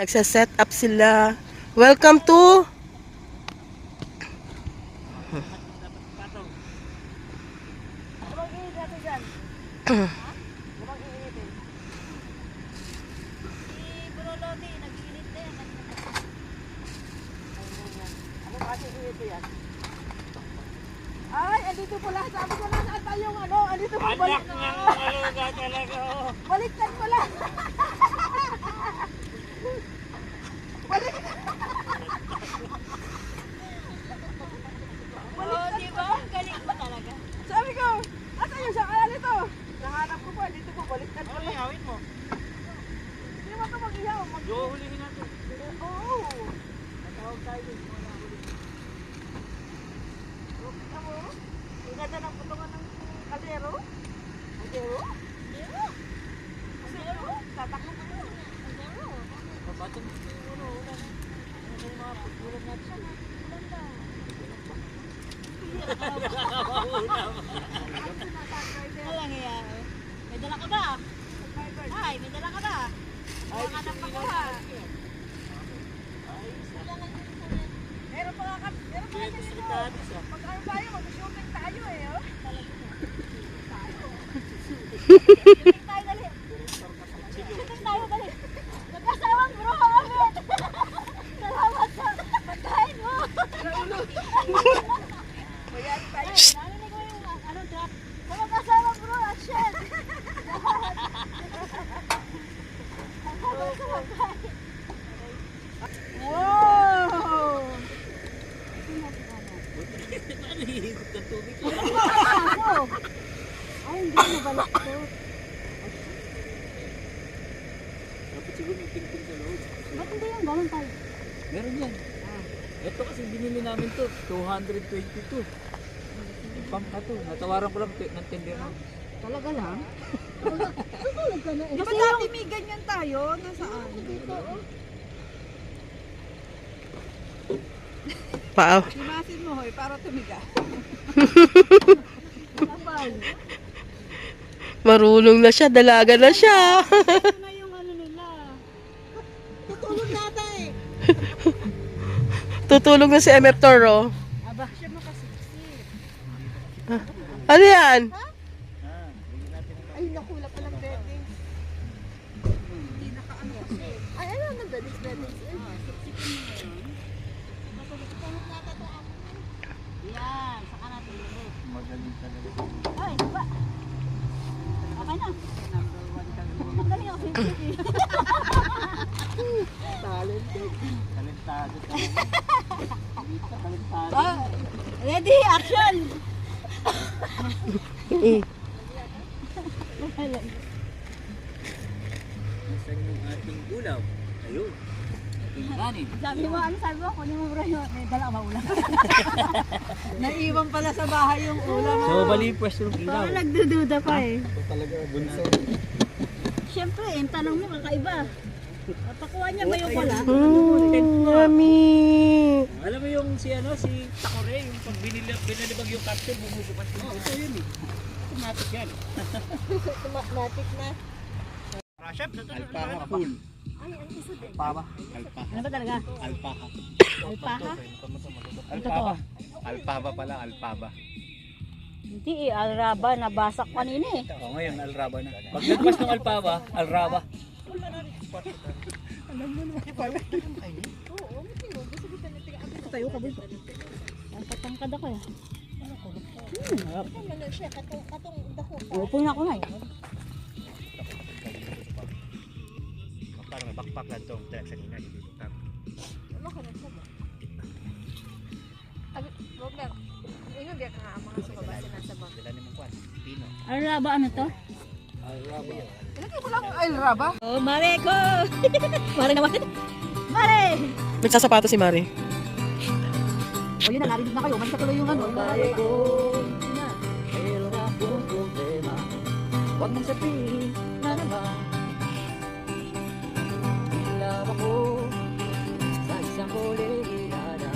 Nagsa-set up sila. Welcome to Ay, andito pala. Sabi ko na saan tayong ano. Andito pa balik. Baliktad pala. Baliktad. Oh, di ba? Galing mo talaga. Sabi ko, asa yung sakala nito? Nahanap ko pa, dito po, baliktad pala. Ano ihawin mo? Hindi mo ito mag-ihaw. Hulihin natin. Oo. Natawag tayo. Ang ganda ng putungan ng kaldero. Kaldero? Kaldero? Kaldero? Tataklo ko yun. Kaldero? Pabatong siguro. Ano yung mga pagbulan natin? Ganda. Walang iya. May dala ka ba? Ay, may dala ka ba? Hanap pa ko ha. Meron pa nga dito. Mag-ano tayo, mag-shooting tayo eh. Oh. Shooting tayo dali. Shooting tayo dali. Nagkasawang bro, Amit. Salamat sa pagkain mo. Mayari tayo. Narinig mo yung ano drop. Sa magkasawang bro, action. Salamat sa pagkain. Wow! Ay, hindi ko nabalak to. Dapat siguro may tingting sa loob. Ba't hindi yung ganun tayo? Meron yan. Ito kasi binili namin to, 222. Pump ka to. Natawaran ko lang ng tender na. Talaga lang? Tulog ka na eh. Kasi dati may ganyan tayo, nasaan? Dito, oh. Paaw. Himasin mo, hoy, para tumiga. Labal. Marunong na siya, dalaga na siya. Ito na yung ano nila. Tutulog nata eh. Tutulog na si MF Toro. Aba, siya makasiksi. Ano yan? Ay, naku, wala palang bedding. Hindi nakaano kasi. Ay, ano ang bedding? Yan, saka natin ulit. Magaling talaga. Ay, ba? Okay na. Number 1 ka. Ang galing ako sa Talented. Talentado talaga. Talentado. Oh, ready, action! Nasaan yung ating ulaw? Ayun. Ating kanin. Sabi mo, ano sabi mo? Kunin mo bro yun. May dala ka ba ulam? Naiwan pala sa bahay yung ulam. So, bali yung pwesto ng ilaw. Parang nagdududa pa eh. Ito talaga, bunso. Siyempre, yung tanong mo kakaiba. Pakuha niya ba yung wala? Mami. Alam mo yung si Takore, yung pag binalibag yung capsule, bumubukas yun. Ito yun eh. Automatic yan. Automatic na. Alpaca full. Ay, ang isa din. Alpaca. Alpaca. Ano ba talaga? Alpaca. Alpaca? Alpaca. Alpaba pala, alpaba. Hindi eh, alraba. Nabasak kanina eh. Oo, ngayon, alraba na. Pag nagpas ng alpaba, alraba. Tayo ka ba? Ang patangkad ako eh. Harap. Upo na ako na eh. Parang backpack lang itong sa nina. Ano ka nagsaba? Robert, ingon di ka nga ang mga sumaba nasa bag. Dala ni mong kwan, pino. Alraba ano to? Alraba. Ilagay mo lang ay raba. Oh, mare ko! Mare naman. Mare! May sasapato si Mari. O yun na, narinig na kayo. Malis na tuloy yung ano. Mare ko, meron akong problema. Huwag mong sabihin na naman. Ilaw ako sa isang kolehiyada.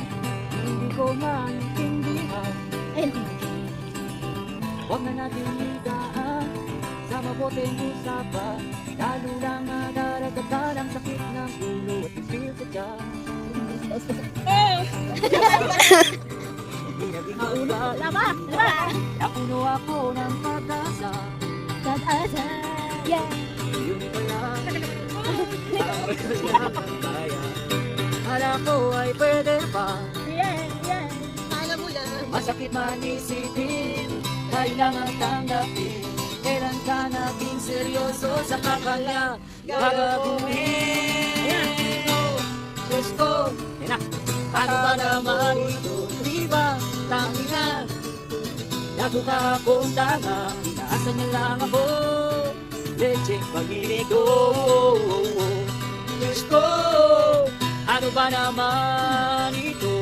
Hindi ko maintindihan. Ayun. Huwag na natin ligaan sa maboteng usapan. Lalo lang nadaragdagan ang sakit ng ulo. Di naging hanggang Lama! Lama! napuno ako ng pag-asa. Pag-asa! Yeah! Yun pala ang kaya. Kala ko ay pwede pa. Yeah! Yeah! Kala mo lang. Masakit man isipin, kailangan tanggapin. Kailan ka naging seryoso sa kakanya gagawin? Oh, Diyos ko, ano ba naman ito? Di ba tangina? Naguka akong tanga, inaasan niya lang ako. Lecheng pag-ibig ko. Diyos ko, ano ba naman ito?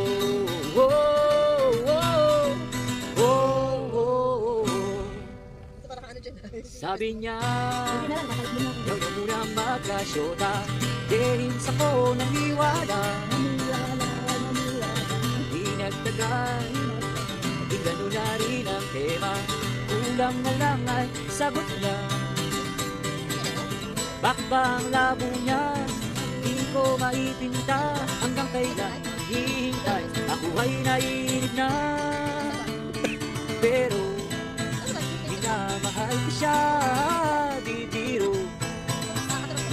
Sabi niya, huwag mo muna magkasyota. Dehins ako ng iwala. Di nagtagal, naging gano'n na rin ang tema. Kulang na lang ay sagot niya. Bakbang labo niya, di ko maipinta. Hanggang kailan hihintay, ako ay naiinip na. Pero minamahal ko siya, di biro.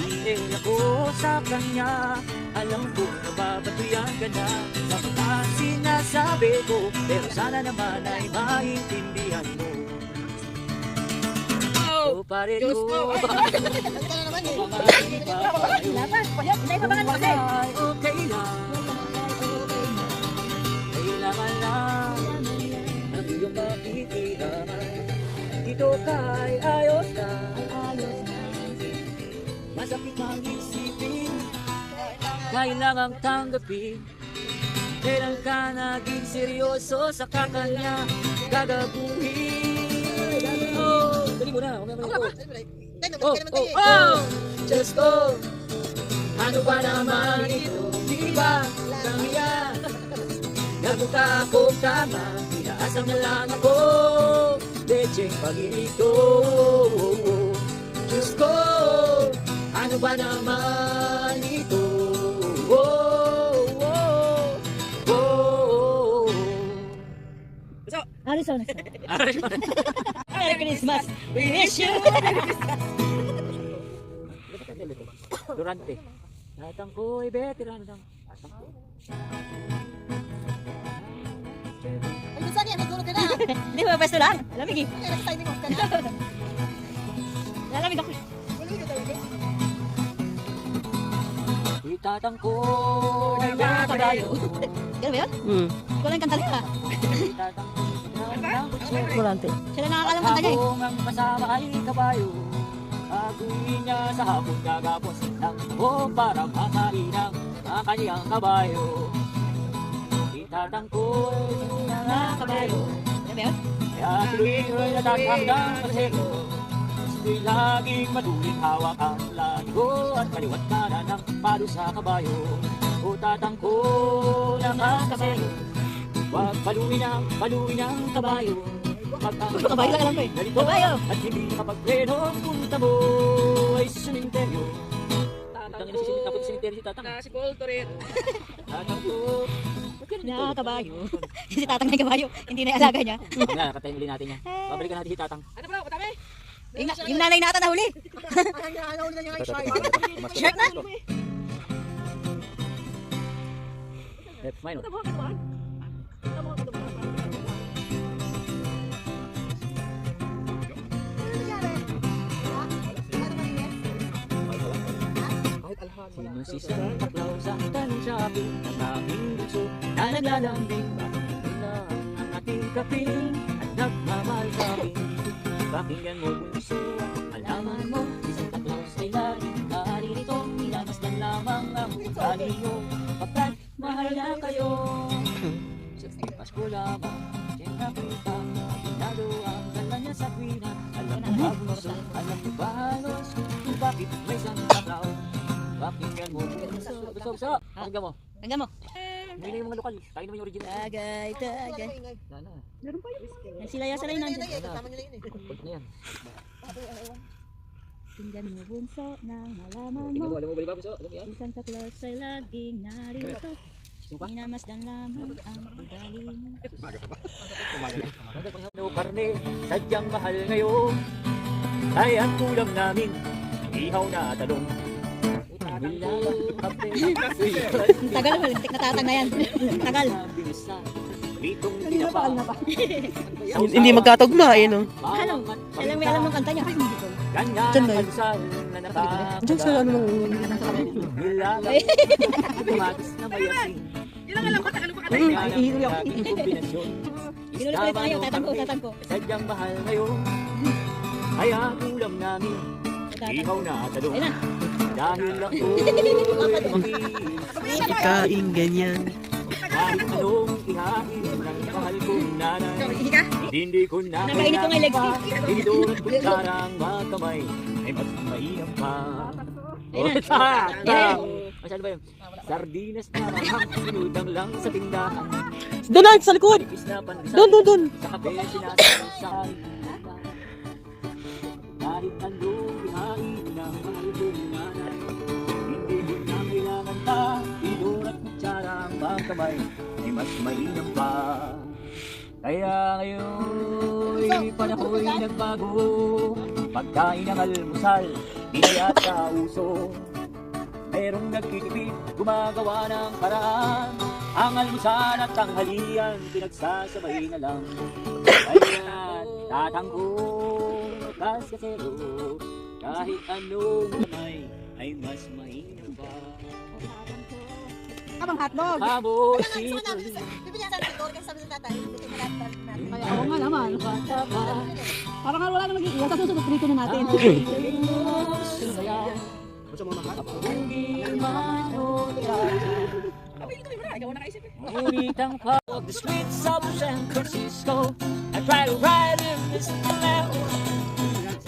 Hindi ako sa kanya, alam ko nababatuyan ka na sa mga sinasabi ko. Pero sana naman ay maintindihan mo. Oh, pare ko, okay lang. Kailangan lang ang iyong pakikiraman. Dito kay ayos na. Masakit mang isipin, kailangang tanggapin. Kailan ka naging seryoso sa kakanya gagaguhin? Oh, dali mo na. Oh, Diyos ko, ano ba naman ito? Di ba kamiya? Naguta akong tama, inaasam na lang ako. Lecheng pag-ibig ko. Diyos ko, ano ba naman ito? Harrison. Merry Christmas! We wish you! Durante. Natang ko ay veteran ng atang ko. Ay, gusto niya, natulog ka na. Hindi mo, pwesto lang. Lamig eh. Nag-signing off ka na. Lalamig ako. Itatang ko ay nakadayo. Gano'n ba yun? Ikaw lang kanta nila. Itatang ko ng kutso. Volante. Sila nakakalang kanta niya eh. Habang ang kasama ay kabayo, aguin niya sa hapon gagapos ng o para makain ang kanyang kabayo. Itatang ko ng kabayo. Gano'n ba yun? Kaya tuloy-tuloy na hanggang pasero. Gusto'y laging matuling hawak ang lago at kaliwat kanan ng palo sa kabayo. O tatangko ng kasero, huwag paluin ang kabayo. Kabayo lang alam ko eh. Ganito Kabayo! at hindi kapag-preno ang punta mo ay simenteryo. Tatang ina tapos simenteryo si tatang. Si Paul Toret. Tatangko. Na kabayo. Si tatang na yung kabayo. Hindi na yung alaga niya. Nga, nakatayin uli natin niya. Babalikan natin si tatang. Ano bro, patami? Yung nanay natin nahuli. Shirt na? Minor. Sino si Santa Claus ang tanong sa akin ng aming bunso na naglalambing? Bakit na ang ating kapiling at nagmamahal sa akin? Pakinggan mo bunso, alaman mo si Santa Claus ay laging naririto. Minamasdan lamang ang ugali niyo pagkat mahal na kayo. Sa Pasko lamang, siyang nakita, pinado ang dala niya sa kwina. Alam mo ba bunso, alam mo ba halos kung bakit may Santa Claus? Pakinggan mo bunso, bunso, pakinggan mo. Hanggang mo. Hindi na yung mga lokal, tayo naman yung original. Tagay, tagay. Lala, Nagsilaya-salay nandiyan. pag na yan. Tingnan mo bunso nang malaman Tingnan mo. mo, alam mo ba bunso? Alam mo yan? Si Santa Claus ay laging narito. Minamasdan lamang ang ugali. No karne, sadyang mahal ngayon. Ay ang ulam namin, ihaw na talong. Tagal mo, lintik na tatang na yan. Tagal. Hindi magkatugma, no? Ano? Siya lang may alam ng kanta niya. Ay, hindi ko. Diyan na yun. Diyan sa ano nung... Ilang alam ko, tagal mo ka Inulit tayo, tatang ko. Sadyang mahal ngayon. Ay ang ulam namin, ihaw na talong. Ayun na. Dahil ako Ikain ganyan. kahit anong ihain ng mahal kong nanay. Hindi ko na Nakainit ko nga legs. Tinidor at kutsarang makamay ay mas mainam pa. Masyado ba yun? Sardinas na mahang sinudang lang sa tindahan. Doon na, sa likod! Manipis na pandesal Doon! sa kape sinasasal. Kahit anong ihain ng mahal kong nanay, hindi ko na kailangan pa. Tinidor at kutsarang makamay ay mas mainam pa. Kaya ngayon panahon nagbago. Pagkain ng almusal, di na yata uso. Merong nagtitipid, gumagawa ng paraan. Ang almusal at tanghalian, pinagsasabay na lang. Kaya tatangko, kaskasero, kahit anong kamay ay mas mainam pa. Abang hotdog. Amo si Bibigyan sa tutor kasi sabi sa tatay. Kaya ako nga naman. bata pa. Parang wala na mag-iiwan. Sa susunod prito na natin. Ngunit ang of the streets of San Francisco, I try to ride in this canal.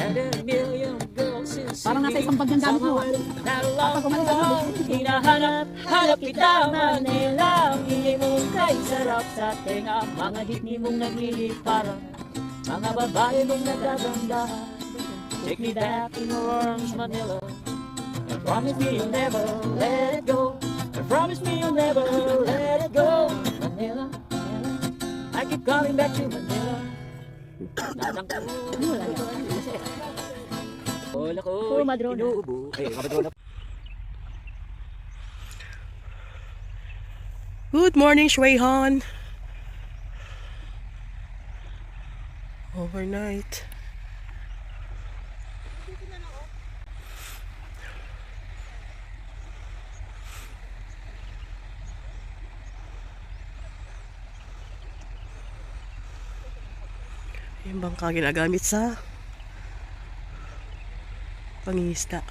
And a million girls in Parang nasa isang bag ng gamit mo. not along the road. Hinahanap kita Manila. Hindi mo kay sarap sa tenga. Mga ditni mong naglilip parang mga babae mong nagaganda. Take me back in your arms, Manila. And promise me you'll never let it go. And promise me you'll never let it go. Manila, I keep coming back to Manila. Dadang ko. Wala ko. Puro madrona. Inuubo. Kamadrona. Good morning, Shwayhan. Overnight. Yung bangka ginagamit sa pangingisda.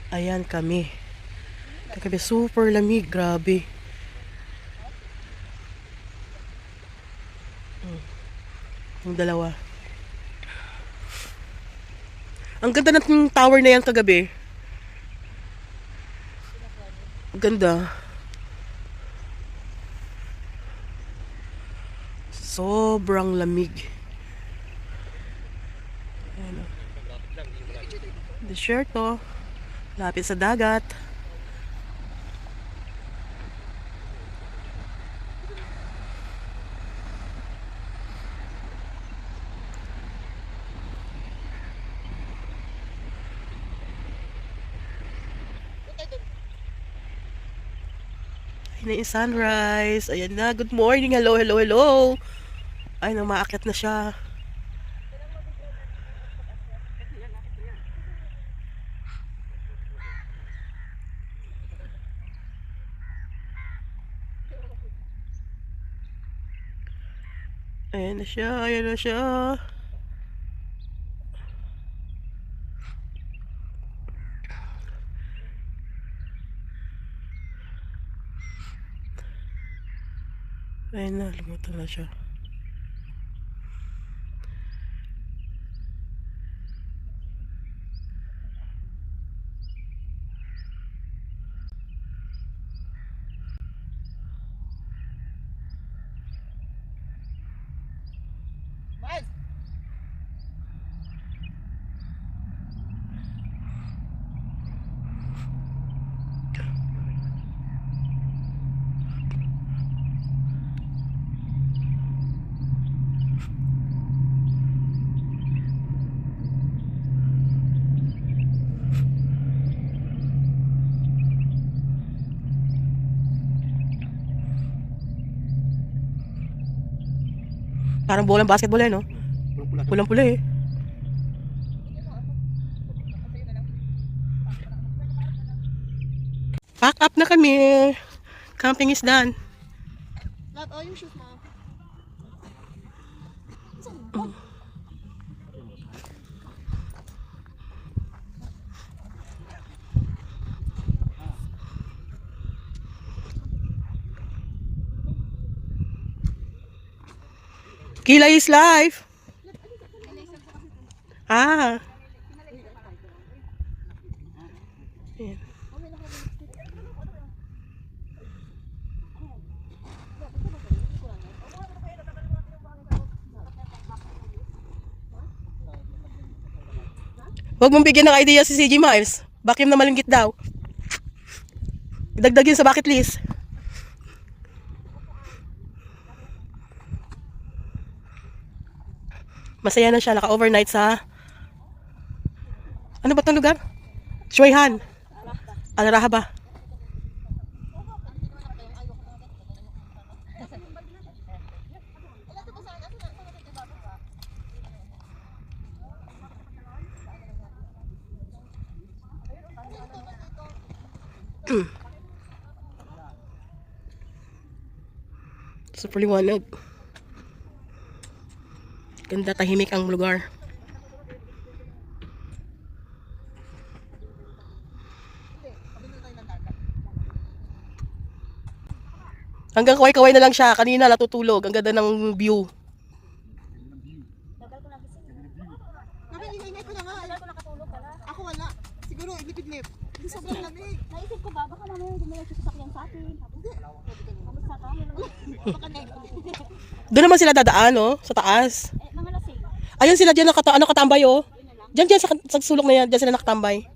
Ayan kami. Kagabi super lamig, grabe. Yung dalawa. Ang ganda ng tower na yan kagabi. Ang ganda. Sobrang lamig. Ayan o. Desierto. Lapit sa dagat. Ayan na yung sunrise. Ayan na. Good morning. Hello, hello, hello. Ay, namaakyat na siya. Ayan na siya. Ayan na siya. Ayan na. Lumutang na siya. Parang bolang basketball eh, no? Pulang pula eh. Pack up na kami. Camping is done. Lahat, yung shoes mo. Kilay is life. Ah. Ayan. Huwag mong bigyan ng idea si CJ Miles. Vacuum na malinggit daw. Idagdag yun sa bucket list. Masaya na siya, naka-overnight sa... Ano ba itong lugar? Shuayhan. Al-Raha ba? Super liwanag. Ganda, tahimik ang lugar. Hanggang kaway-kaway na lang siya. Kanina natutulog. Ang ganda ng view. Nakingingay ko na nga. Ako wala. Siguro, ilipid-lip. Hindi sobrang lamig. Naisip ko ba, baka mamaya dumiretso sa sakyan sa atin. Kamusta ka? Baka Doon naman sila dadaan, no? Sa taas. Mga lasing. Ayun sila dyan, nakatambay, oh. Diyan sa sulok na yan. Diyan sila nakatambay.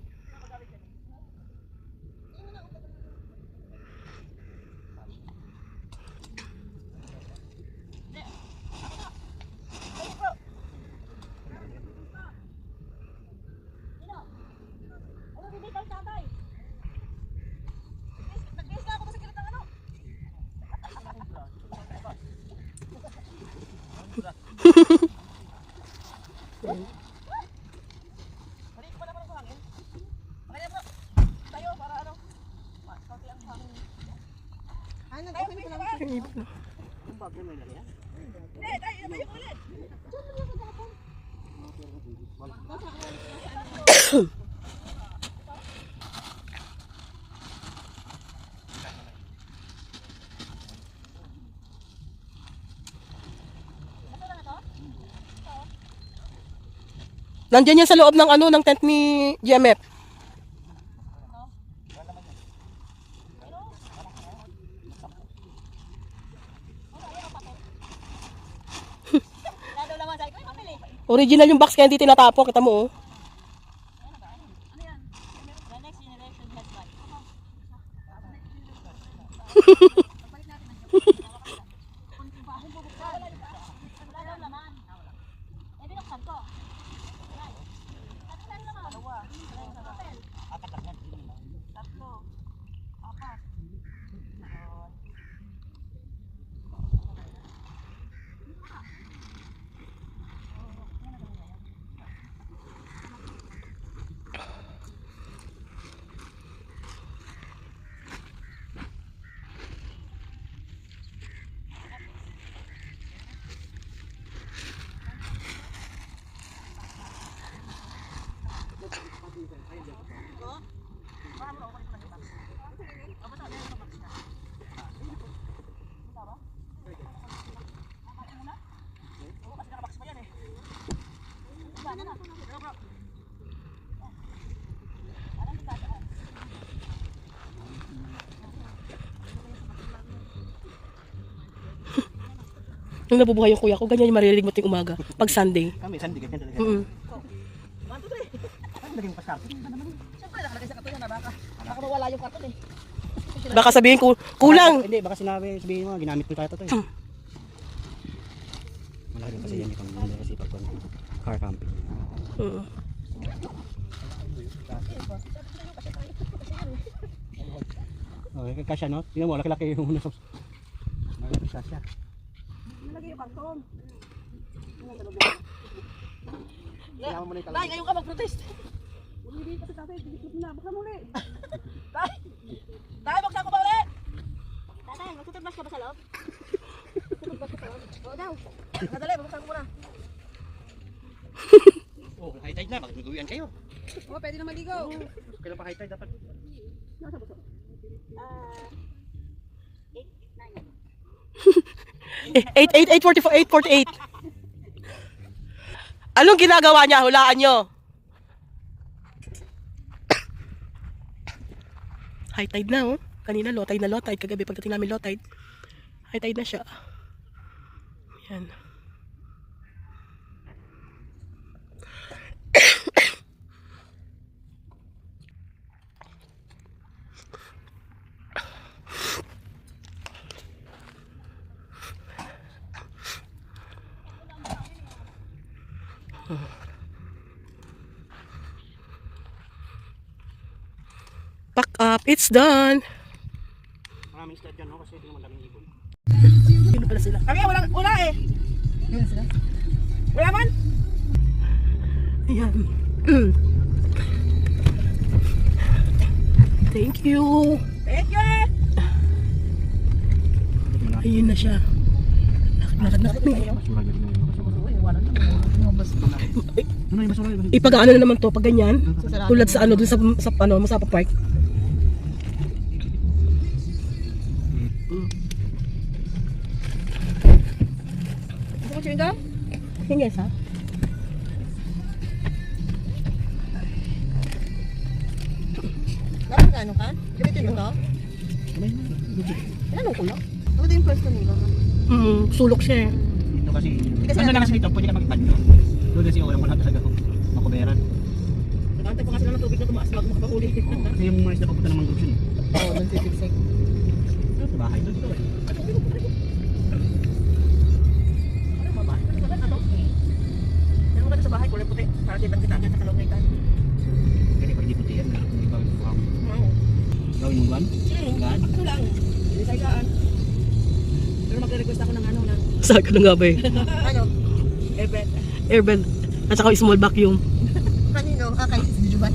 Nandiyan yan sa loob ng ng tent ni GMF. Original yung box kaya hindi tinatapon. Kita mo, oh. The next generation headlight. Wala daw laman. Eh, binuksan ko. Tatlo lang naman. Tatlo. Apat. Nung nabubuhay yung kuya ko, ganyan yung maririnig mo tuwing umaga. Pag Sunday. Kami, Sunday, ganyan talaga. Naging pasarte. Siyempre, nakalagay sa karton na baka. Baka mawala yung karton eh. Baka sabihin ko, kulang. Hindi, baka sabihin mo, ginamit ko tayo ito eh. Malaki kasi yan itong kasi pag car camping. Okay, kasya no? Tingnan mo, laki-laki yung nasa. Malaki kasya. Nalagay yung karton. Tay, ngayon ka mag-protest. Hindi kasi tatay, bilis mo na. Buksan mo ulit. Tay! Tay, buksan ko ba ulit? Tatay, magtutubas ka ba sa loob? Tutubas ka sa loob? Oo daw. Madali, buksan ko muna. Oh, high tide na, magduduyan kayo. Oo, pwede na maligo. Kailan pa high tide dapat? Nasa buso. 8:48. Anong ginagawa niya? Hulaan nyo. High tide na, oh. Kanina low tide na low tide. Kagabi pagdating namin low tide. High tide na siya. Yan. Pack up, it's done. Maraming slide dyan, no? Kasi hindi naman daming ibon. Sino pala sila? Kami, wala eh. Yun sila. Wala man? Ayan. Thank you. Thank you. Ayun na siya. Lakad na kami. Ipag-ano na naman to pag ganyan. Tulad sa ano dun sa ano Masapa Park. Gusto mo chewing gum? Sige, sa. Dapat ka ano ka? Gamitin mo to? Ano ko lang? Ano din yung pwesto nila? Sulok siya eh. Dito kasi, Kasi basta lang kasi dito, pwede ka magpanyo. Doon kasi wala talaga makuberan. Nagantay pa nga sila ng tubig na tumaas bago makapahuli. Kasi yung mga isla papunta ng Mangrove yun. Oo, doon sisiksik. Sa bahay doon dito. Ano ba ba? Ano ba ito? Meron ka sa bahay, kulay puti. Para kitang kita agad sa kalong na itan. Kasi pag di puti yan, hindi ba Oo. gawin mong gan? Gan? Ito lang. Hindi sa ikaan. Pero magre-request ako ng ano ng Saan ka na nga ba eh? ano? Airbed. Airbed. At saka small vacuum. Kanino? Ah, kay Juban.